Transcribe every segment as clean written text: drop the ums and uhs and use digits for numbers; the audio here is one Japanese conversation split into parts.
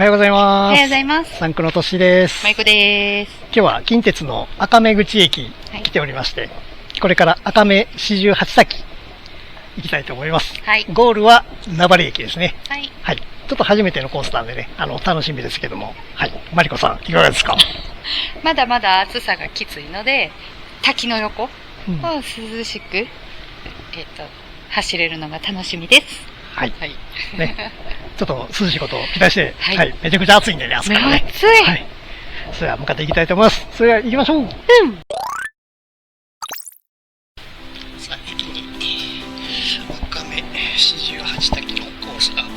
はようございます。おはようございます。サンクのとしです。まいこです。今日は近鉄の赤目口駅来ておりまして、これから赤目四十八滝行きたいと思います。はい。ゴールは名張駅ですね。はい。はい。ちょっと初めてのコースなんでね、楽しみですけども。はい。マリコさん、いかがですか？まだまだ暑さがきついので、滝の横を涼しく、走れるのが楽しみです。はい。はい。ね。ちょっと涼しいことを期待して、はい。はい。めちゃくちゃ暑いんでね、朝からね。暑い。はい。それでは向かっていきたいと思います。それでは行きましょう。さあ、駅に赤目四十八滝のコースが待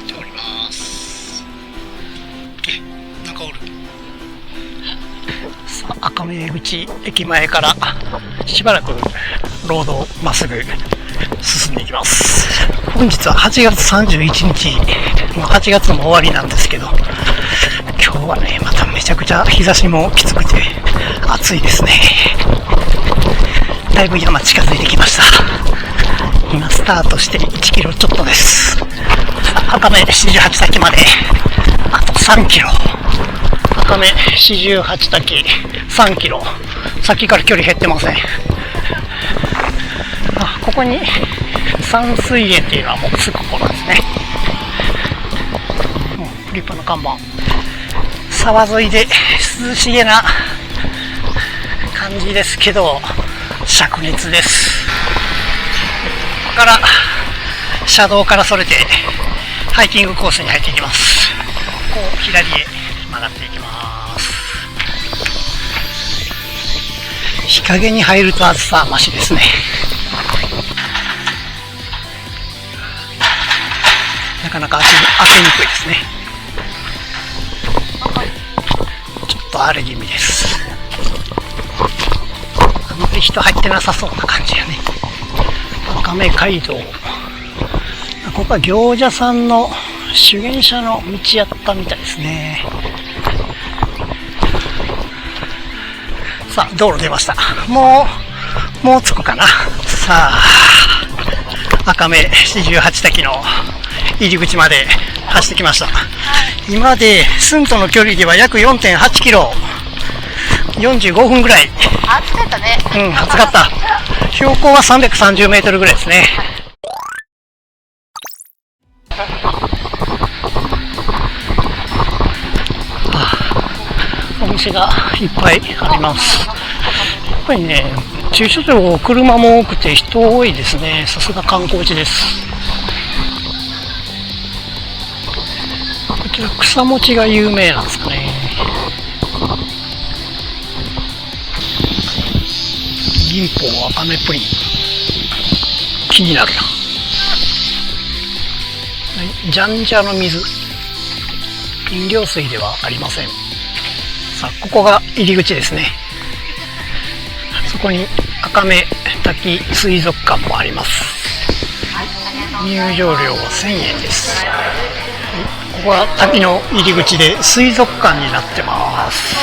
っております。なんかおる。さあ、赤目口駅前からしばらくロードをまっすぐ進んでいきます。本日は8月31日、もう8月も終わりなんですけど、今日はね、まためちゃくちゃ日差しもきつくて暑いですね。だいぶ山近づいてきました。今スタートして1キロちょっとです。赤目四十八滝まであと3キロ。赤目四十八滝3キロ。さっきから距離減ってません。ここに山水園っていうのはもうすぐここなんですね。立派な看板。沢沿いで涼しげな感じですけど、灼熱です。ここから車道からそれてハイキングコースに入っていきます。こう左へ曲がっていきます。日陰に入ると暑さはマシですね。なかなか開けにくいですね。ちょっと荒れ気味です。あんまり人入ってなさそうな感じやね。赤目街道。ここは行者さんの修験者の道やったみたいですね。さあ、道路出ました。もう着くかな。さあ、赤目四十八滝の入り口まで走ってきました。今で寸との距離では約 4.8 キロ、45分ぐらい。暑かったね。暑かった。標高は330メートルぐらいですね。お店がいっぱいあります。やっぱりね、駐車場車も多くて人多いですね。さすが観光地です。こちら草餅が有名なんですかね。銀宝赤目プリン、気になるな。じゃんじゃの水、飲料水ではありません。さあ、ここが入り口ですね。そこに赤目滝水族館もあります。入場料は1000円です。ここは滝の入り口で水族館になってます。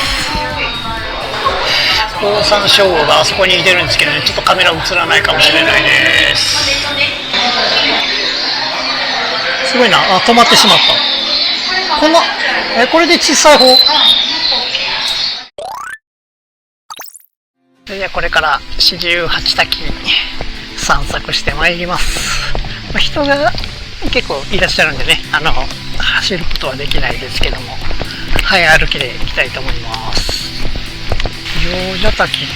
オオサンショウウオがあそこにいてるんですけどね、ちょっとカメラ映らないかもしれないです。すごいな。止まってしまった。これで小さい方。それではこれから四十八滝散策してまいります。人が結構いらっしゃるんでね、走ることはできないですけども、早歩きで行きたいと思います。行者滝、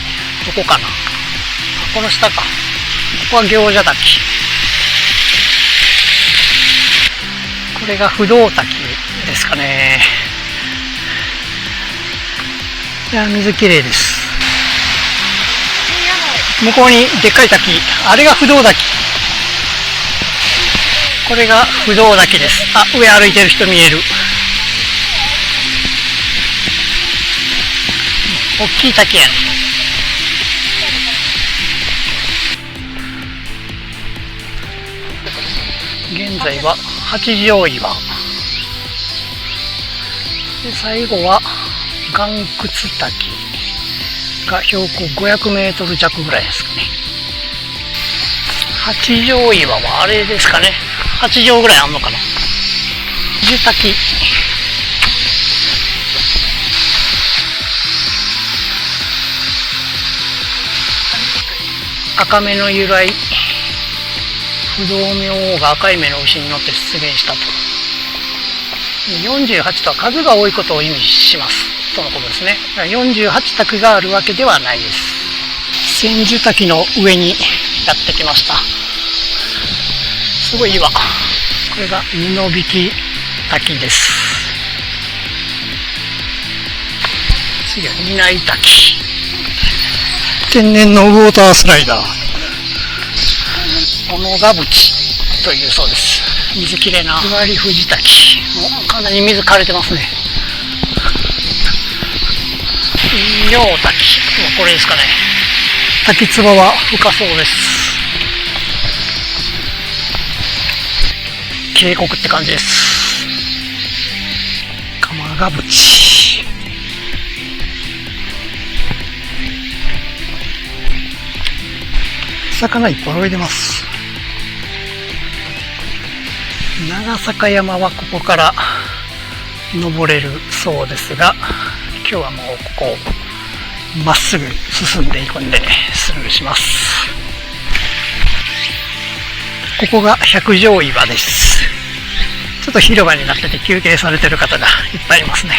どこかな。この下か。ここは行者滝。これが不動滝ですかね。いや、水きれいです。向こうにでっかい滝、あれが不動滝。これが不動滝です。あ、上歩いてる人見える。大きい滝やね。現在は八丈岩で、最後は岩窟滝が標高500メートル弱ぐらいですかね。八丈岩はあれですかね。8畳ぐらいあんのかな。水滝。赤目の由来、不動明王が赤い目の牛に乗って出現したと。48とは数が多いことを意味しますとのことですね。48滝があるわけではないです。千住滝の上にやってきました。すごい岩。これが布引滝です。次は担い滝。天然のウォータースライダー。小野ヶ淵というそうです。水きれいな日割り富士滝。もうかなり水枯れてますね。妙滝。もうこれですかね。滝つぼは深そうです。渓谷って感じです。鎌ヶ淵。魚いっぱい泳いでます。長坂山はここから登れるそうですが、今日はもうここまっすぐ進んでいくんでスルーします。ここが百条岩です。ちょっと広場になってて休憩されてる方がいっぱいいますね。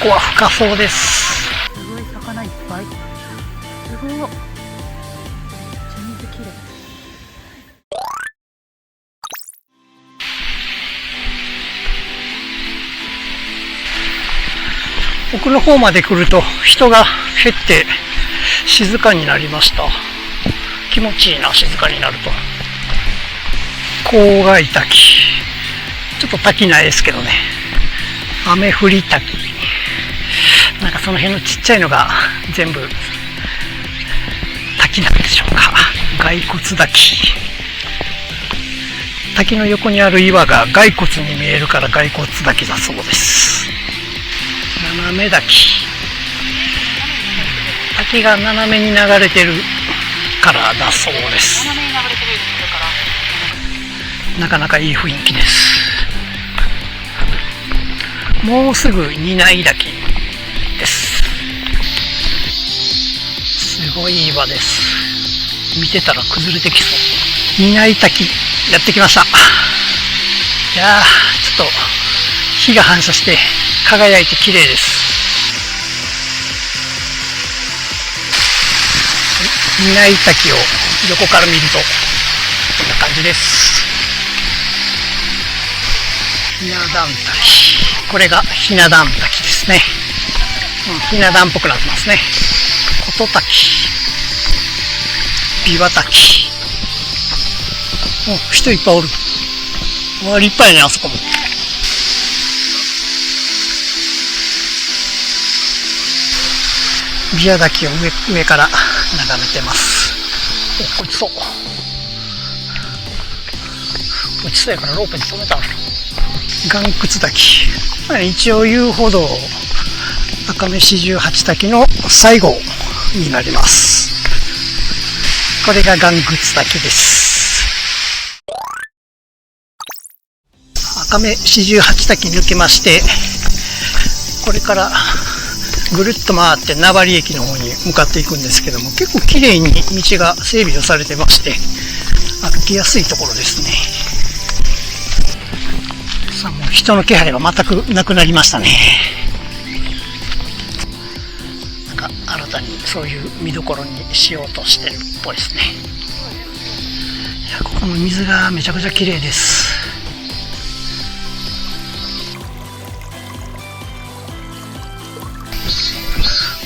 ここは深そうです。すごい魚いっぱい。すごい。めっちゃ水きれい。奥の方まで来ると人が減って静かになりました。気持ちいいな、静かになると。郊外滝。ちょっと滝ないですけどね。雨降り滝。なんかその辺のちっちゃいのが全部滝なんでしょうか。骸骨滝。滝の横にある岩が骸骨に見えるから骸骨滝だそうです。斜め滝。滝が斜めに流れてるからだそうです。なかなかいい雰囲気です。もうすぐ担い滝です。すごい岩です。見てたら崩れてきそう。担い滝やってきました。いやー、ちょっと日が反射して輝いて綺麗です。担い滝を横から見るとこんな感じです。ひな壇滝。これがひな壇滝ですね。ひな壇っぽくなってますね。琴滝。琵琶滝。人いっぱいおる。立派やね、あそこも。琵琶滝を上から眺めてます。落ちそう。落ちそうやからロープに止めたの。岩窟滝。一応遊歩道赤目四十八滝の最後になります。これが岩窟滝です。赤目四十八滝抜けまして、これからぐるっと回って名張駅の方に向かっていくんですけども、結構綺麗に道が整備をされてまして、歩きやすいところですね。さあ、もう人の気配が全くなくなりましたね。なんか新たにそういう見どころにしようとしてるっぽいですね。いや、ここの水がめちゃくちゃ綺麗です。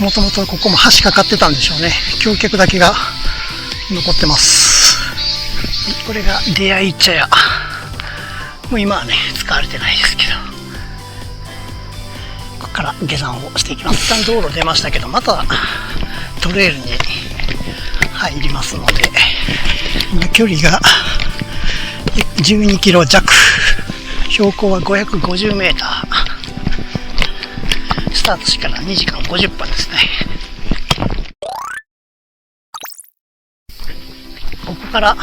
もともとここも橋かかってたんでしょうね。橋脚だけが残ってます。これが出会い茶屋。もう今はね、使われてないですけど。ここから下山をしていきます。一旦道路出ましたけど、またトレイルに入りますので、今距離が12キロ弱。標高は550メーター。スタート時から2時間50分ですね。ここから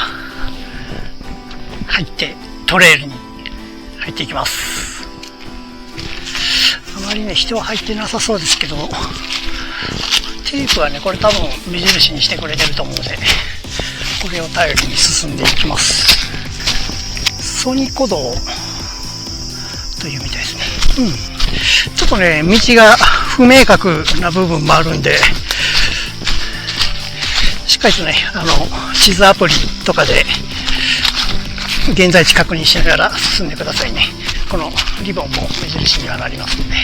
入ってトレイルに入っていきます。あまりね、人は入ってなさそうですけど、テープはね、これ多分目印にしてくれてると思うので、これを頼りに進んでいきます。ソニ古道というみたいですね。ちょっとね、道が不明確な部分もあるんで、しっかりとね、地図アプリとかで現在地確認しながら進んでくださいね。このリボンも目印にはなりますので。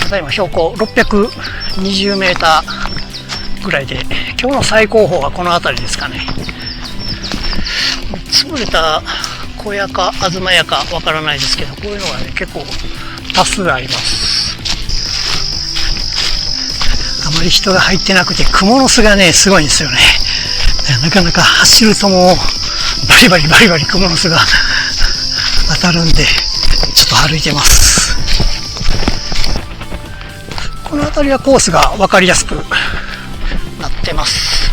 ただいま標高620メーターぐらいで、今日の最高峰はこの辺りですかね。潰れた小屋か東屋かわからないですけど、こういうのがね、結構多数あります。あまり人が入ってなくて、蜘蛛の巣がね、すごいんですよね。なかなか走るともう、バリバリ蜘蛛の巣が当たるんで、ちょっと歩いてます。この辺りはコースが分かりやすくなってます。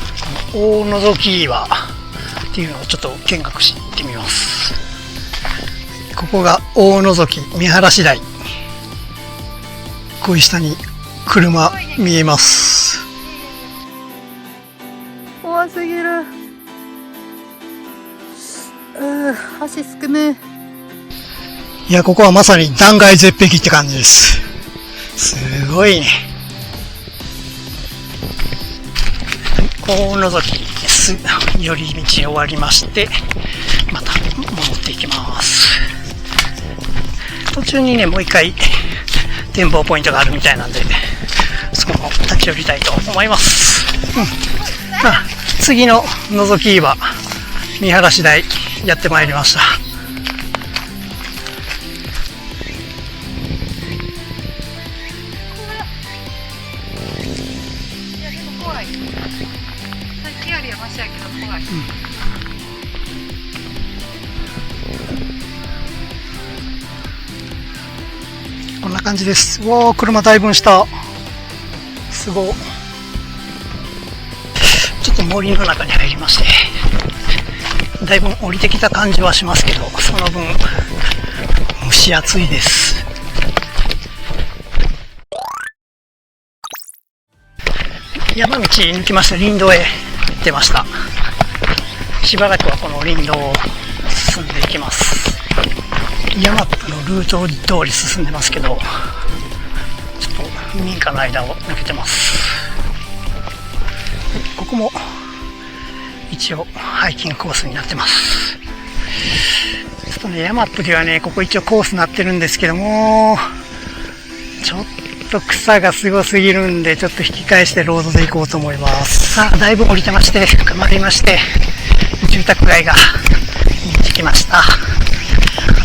大覗岩っていうのをちょっと見学してみます。ここが大覗見晴台。こういう下に車見えます。怖すぎる。足すくむ。いや、ここはまさに断崖絶壁って感じです。すごいね。大覗寄り道終わりまして、また戻っていきます。途中にね、もう一回展望ポイントがあるみたいなんで、そこも立ち寄りたいと思います。次の覗き岩、見晴らし台やってまいりました。いやでも怖い。さっきよりはマシやけど怖い。こんな感じです。うわー、車だいぶんした。すごい。ちょっと森の中に入りまして、だいぶ降りてきた感じはしますけど、その分蒸し暑いです。山道抜きまして林道へ出ました。しばらくはこの林道を進んでいきます。山のルート通り進んでますけど、ちょっと民家の間を抜けてます。ここも一応ハイキングコースになってます。ちょっとね、ヤマップではね、ここ一応コースになってるんですけども、ちょっと草がすごすぎるんで、ちょっと引き返してロードで行こうと思います。さあ、だいぶ降りてまして、深まりまして、住宅街が見えてきました。あ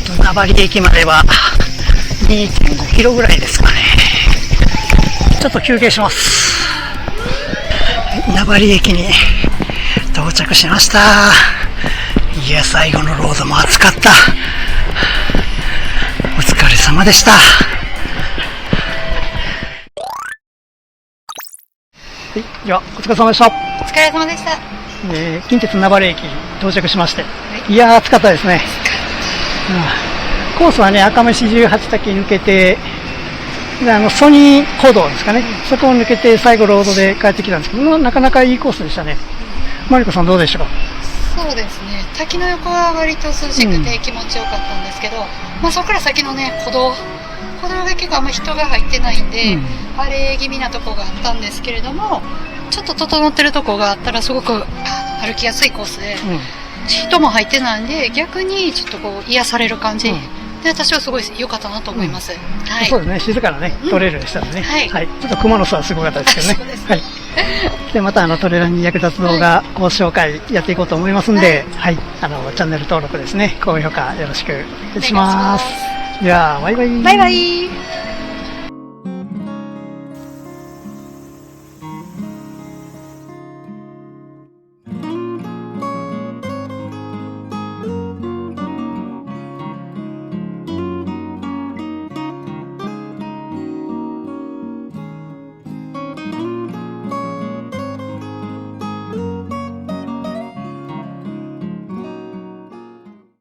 と、名張駅までは 2.5 キロぐらいですかね。ちょっと休憩します。名張駅に到着しました。いや、最後のロードも暑かった。お疲れ様でした。はい、ではお疲れ様でした。お疲れ様でした。近鉄名張駅到着しまして、いやー暑かったですね。コースはね、赤飯18滝抜けて、でソニー古道ですかね、そこを抜けて最後ロードで帰ってきたんですけど、なかなかいいコースでしたね。マリコさんどうでしたか？そうですね、滝の横は割と涼しくて気持ちよかったんですけど、そこから先のね、歩道が結構あんま人が入ってないんで、荒れ気味なとこがあったんですけれども、ちょっと整ってるとこがあったらすごく歩きやすいコースで、人も入ってないんで逆にちょっとこう癒される感じ、で私はすごい良かったなと思います。はい、そうですね、静かなね、トレイルでしたね。はい、ちょっと熊の巣はすごかったですけどね。そうですね。はい。で、またトレーラーに役立つ動画、ご紹介やっていこうと思いますんで、はい、チャンネル登録ですね、高評価よろしくお願いします。では、バイバイ。バイバイ。